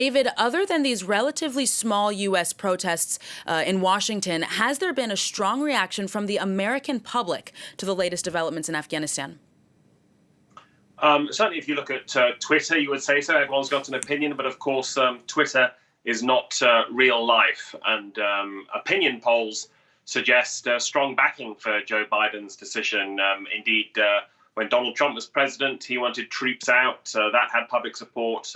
David, other than these relatively small U.S. protests in Washington, has there been a strong reaction from the American public to the latest developments in Afghanistan? Certainly, if you look at Twitter, you would say so. Everyone's got an opinion, but of course, Twitter is not real life. And opinion polls suggest strong backing for Joe Biden's decision. Indeed, when Donald Trump was president, he wanted troops out. That had public support.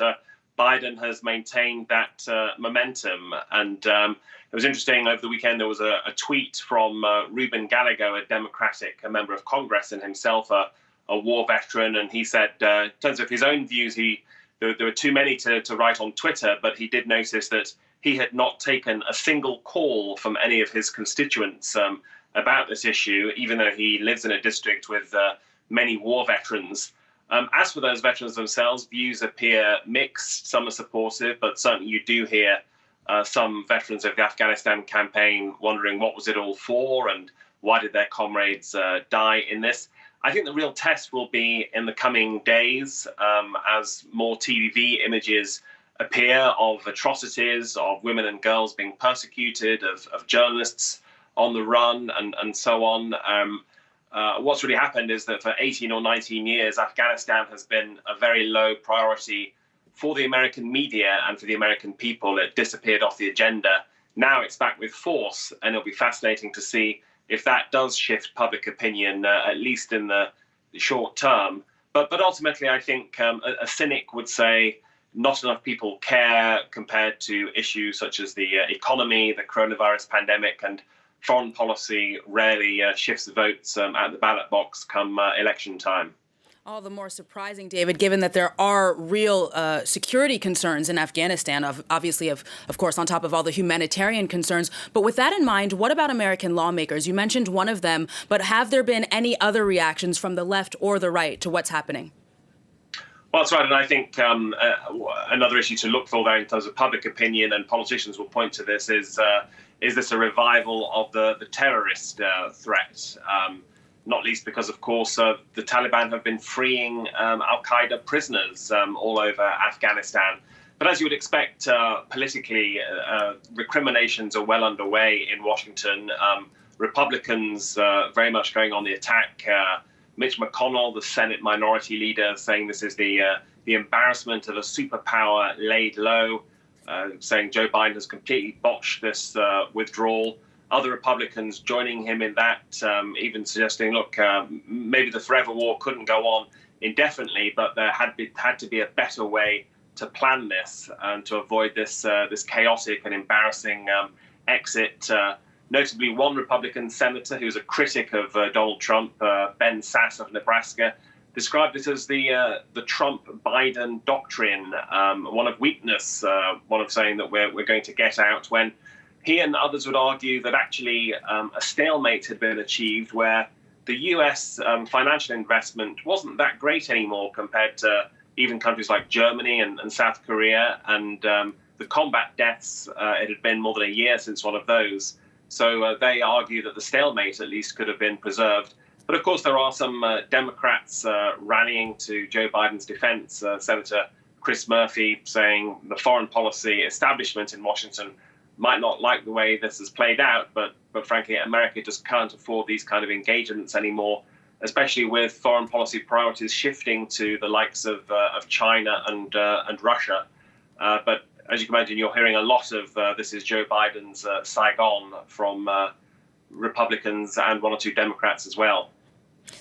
Biden has maintained that momentum. And it was interesting over the weekend, there was a tweet from Ruben Gallego, a member of Congress and himself a war veteran. And he said, in terms of his own views, there were too many to write on Twitter, but he did notice that he had not taken a single call from any of his constituents about this issue, even though he lives in a district with many war veterans. As for those veterans themselves, views appear mixed. Some are supportive, but certainly you do hear some veterans of the Afghanistan campaign wondering what was it all for and why did their comrades die in this. I think the real test will be in the coming days as more TV images appear of atrocities, of women and girls being persecuted, of journalists on the run, and so on. What's really happened is that for 18 or 19 years, Afghanistan has been a very low priority for the American media and for the American people. It disappeared off the agenda. Now it's back with force, and it'll be fascinating to see if that does shift public opinion, at least in the short term. But ultimately, I think a cynic would say not enough people care compared to issues such as the economy, the coronavirus pandemic, and foreign policy rarely shifts votes at the ballot box come election time. All the more surprising, David, given that there are real security concerns in Afghanistan, obviously, of course, on top of all the humanitarian concerns. But with that in mind, what about American lawmakers? You mentioned one of them, but have there been any other reactions from the left or the right to what's happening? Well, that's right. And I think another issue to look for there in terms of public opinion, and politicians will point to this, is this a revival of the terrorist threat? Not least because, of course, the Taliban have been freeing al-Qaeda prisoners all over Afghanistan. But as you would expect, politically, recriminations are well underway in Washington. Republicans very much going on the attack. Mitch McConnell, the Senate Minority Leader, saying this is the embarrassment of a superpower laid low, saying Joe Biden has completely botched this withdrawal. Other Republicans joining him in that, even suggesting, look, maybe the forever war couldn't go on indefinitely, but there had to be a better way to plan this and to avoid this chaotic and embarrassing exit. Notably, one Republican senator who's a critic of Donald Trump, Ben Sasse of Nebraska, described it as the Trump-Biden doctrine, one of weakness, one of saying that we're going to get out, when he and others would argue that actually a stalemate had been achieved where the U.S. Financial investment wasn't that great anymore compared to even countries like Germany and South Korea. And the combat deaths, it had been more than a year since one of those. So they argue that the stalemate at least could have been preserved. But of course, there are some Democrats rallying to Joe Biden's defense. Senator Chris Murphy saying the foreign policy establishment in Washington might not like the way this has played out, but frankly, America just can't afford these kind of engagements anymore, especially with foreign policy priorities shifting to the likes of China and Russia. But as you can imagine, you're hearing a lot of this is Joe Biden's Saigon from Republicans and one or two Democrats as well.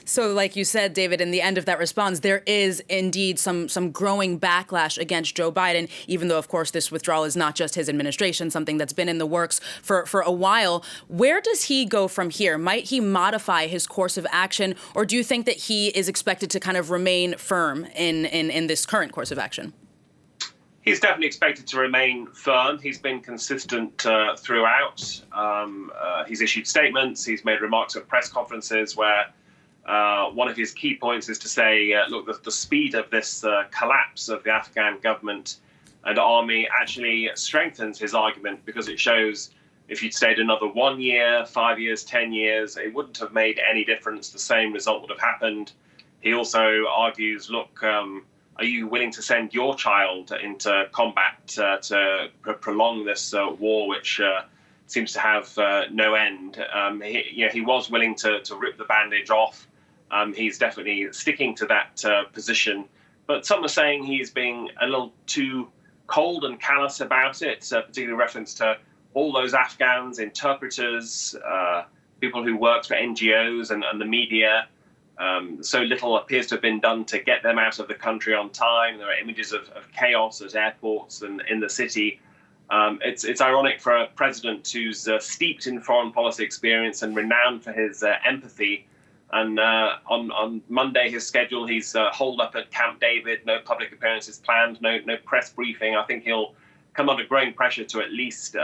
So like you said, David, in the end of that response, there is indeed some growing backlash against Joe Biden, even though, of course, this withdrawal is not just his administration, something that's been in the works for a while. Where does he go from here? Might he modify his course of action, or do you think that he is expected to kind of remain firm in this current course of action? He's definitely expected to remain firm. He's been consistent throughout. He's issued statements. He's made remarks at press conferences where one of his key points is to say, look, the speed of this collapse of the Afghan government and army actually strengthens his argument, because it shows if you'd stayed another 1 year, 5 years, 10 years, it wouldn't have made any difference. The same result would have happened. He also argues, look, are you willing to send your child into combat to prolong this war, which seems to have no end? He was willing to rip the bandage off. He's definitely sticking to that position. But some are saying he's being a little too cold and callous about it, particularly in reference to all those Afghans, interpreters, people who worked for NGOs and the media. So little appears to have been done to get them out of the country on time. There are images of chaos at airports and in the city. It's ironic for a president who's steeped in foreign policy experience and renowned for his empathy. And on Monday, his schedule, he's holed up at Camp David, no public appearances planned, no press briefing. I think he'll come under growing pressure to at least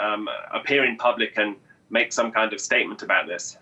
appear in public and make some kind of statement about this.